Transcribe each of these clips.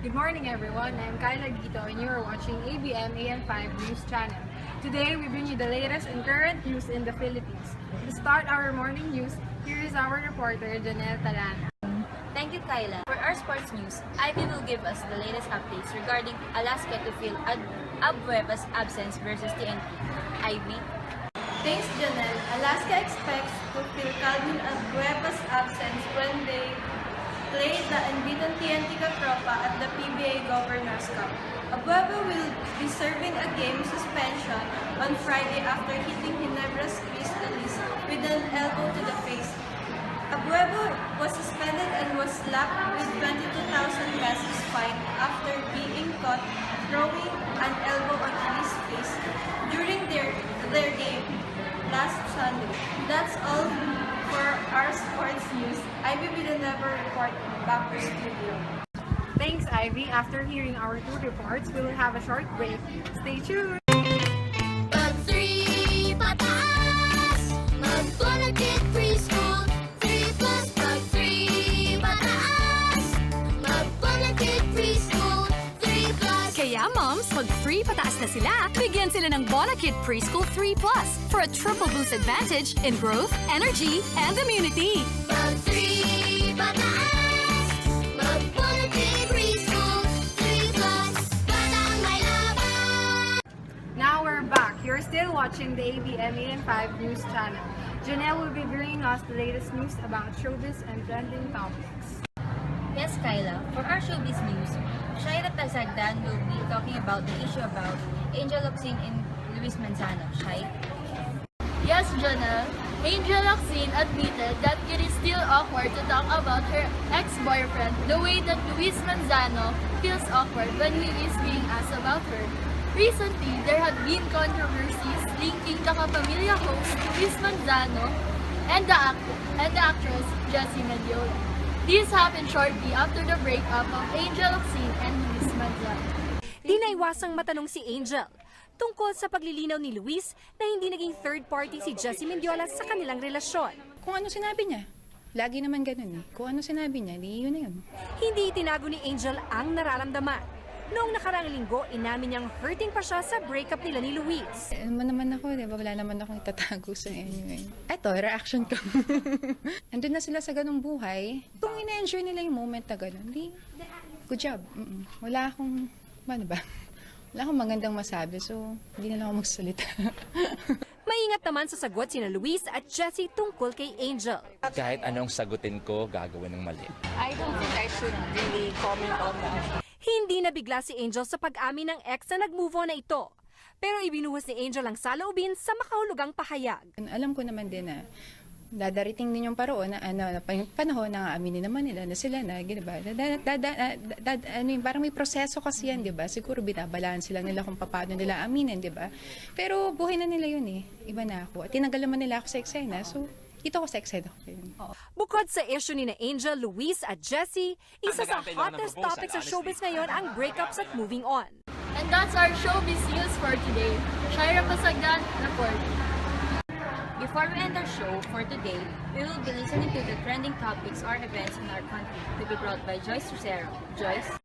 Good morning everyone, I'm Kyla Gito and you are watching ABM AN5 News Channel. Today we bring you the latest and current news in the Philippines. To start our morning news, here is our reporter Janelle Talana. Thank you, Kyla. For our sports news, Ivy will give us the latest updates regarding Alaska to fill Abueva's absence versus TNT. Ivy? Thanks, Janelle. Alaska expects to fill Calvin Abueva's absence when they play the unbeaten TNT Capropa at the PBA Governors Cup. Abueva will be serving a game suspension on Friday after hitting Ginebra's Chris Ellis with an elbow to the face. Abueva was suspended and was slapped with 22,000 pesos fine after being caught throwing an elbow on Ellis' face during their game last Sunday. That's all for our sports news. Ivy Villanueva report back to studio. Thanks Ivy. After hearing our two reports, we will have a short break. Stay tuned! Pag 3 pataas, mag-Bonakit Preschool. 3 plus pag 3 pataas, mag-Bonakit Preschool. 3 plus. Kaya moms, pag 3 pataas na sila, bigyan sila ng Bonakit Preschool 3 Plus for a triple boost advantage in growth, energy, and immunity. Pag 3 pataas, mag-Bonakit Preschool. 3 plus, batang may laban. Now we're back. You're still watching the ABM AN5 News Channel. Janelle will be bringing us the latest news about showbiz and trending topics. Yes, Kyla. For our showbiz news, Shaira Tazagdan will be talking about the issue about Angel Locsin and Luis Manzano. Shai? Yes, Janelle. Angel Locsin admitted that it is still awkward to talk about her ex-boyfriend the way that Luis Manzano feels awkward when he is being asked about her. Recently, there have been controversies linking the Kapamilya host Luis Manzano and the actress Jessie Mendiola. This happened shortly after the breakup of Angel Locsin and Luis Manzano. Di naiwasang matanong si Angel tungkol sa paglilinaw ni Luis na hindi naging third party si Jessie Mendiola sa kanilang relasyon. Kung ano sinabi niya. Lagi naman ganun eh. Kung ano sinabi niya, di yun na yun. Hindi itinago ni Angel ang nararamdaman. Noong nakarang linggo, inamin niyang hurting pa siya sa breakup nila ni Luis. Naman ako, di ba? Wala naman akong itatago sa anyway. Eto, reaction ko. Andun na sila sa ganung buhay. Kung ina-enjoy nila yung moment na ganun, di, good job. Wala akong, ano ba? Wala akong magandang masabi, so hindi na lang ako magsalita. Maingat naman sa sagot sina Luis at Jessie tungkol kay Angel. Kahit anong sagutin ko, gagawin ng mali. I don't think I should really comment on that. Hindi nabigla si Angel sa pag-amin ng ex na nag-move on na ito. Pero ibinuhos ni Angel ang saloobin sa makahulugang pahayag. Alam ko naman din na dadarating din yung panahon na aminin naman nila na sila na, diba? Parang may proseso kasi yan, diba? Siguro binabalaan sila nila kung paano nila aminin, diba? Pero buhay na nila yun eh. Iba na ako. At tinanggal naman nila ako sa eksena, so dito ako sa eksena. Bukod sa issue ni na Angel, Luis at Jessie, isa sa hottest topics sa showbiz ngayon ang breakups at moving on. And that's our showbiz news for today. Shaira Pasagdan, report. Before we end our show for today, we will be listening to the trending topics or events in our country to be brought by Joyce Rosero. Joyce?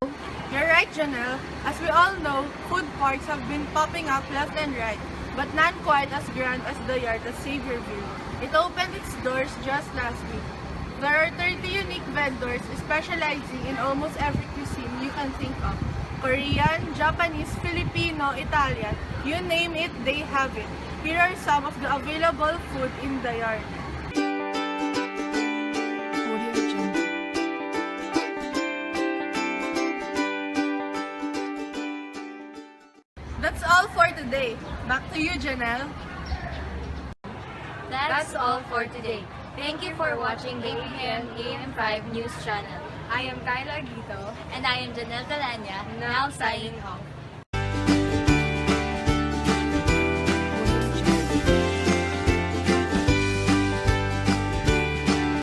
You're right, Janelle. As we all know, food parks have been popping up left and right, but none quite as grand as the yard at Saviorville. It opened its doors just last week. There are 30 unique vendors specializing in almost every cuisine you can think of. Korean, Japanese, Filipino, Italian, you name it, they have it. Here are some of the available food in the yard. That's all for today. Back to you, Janelle. That's all for today. Thank you for watching the ABM AM5 News Channel. I am Kyla Gito. And I am Janelle Talanya, now signing off.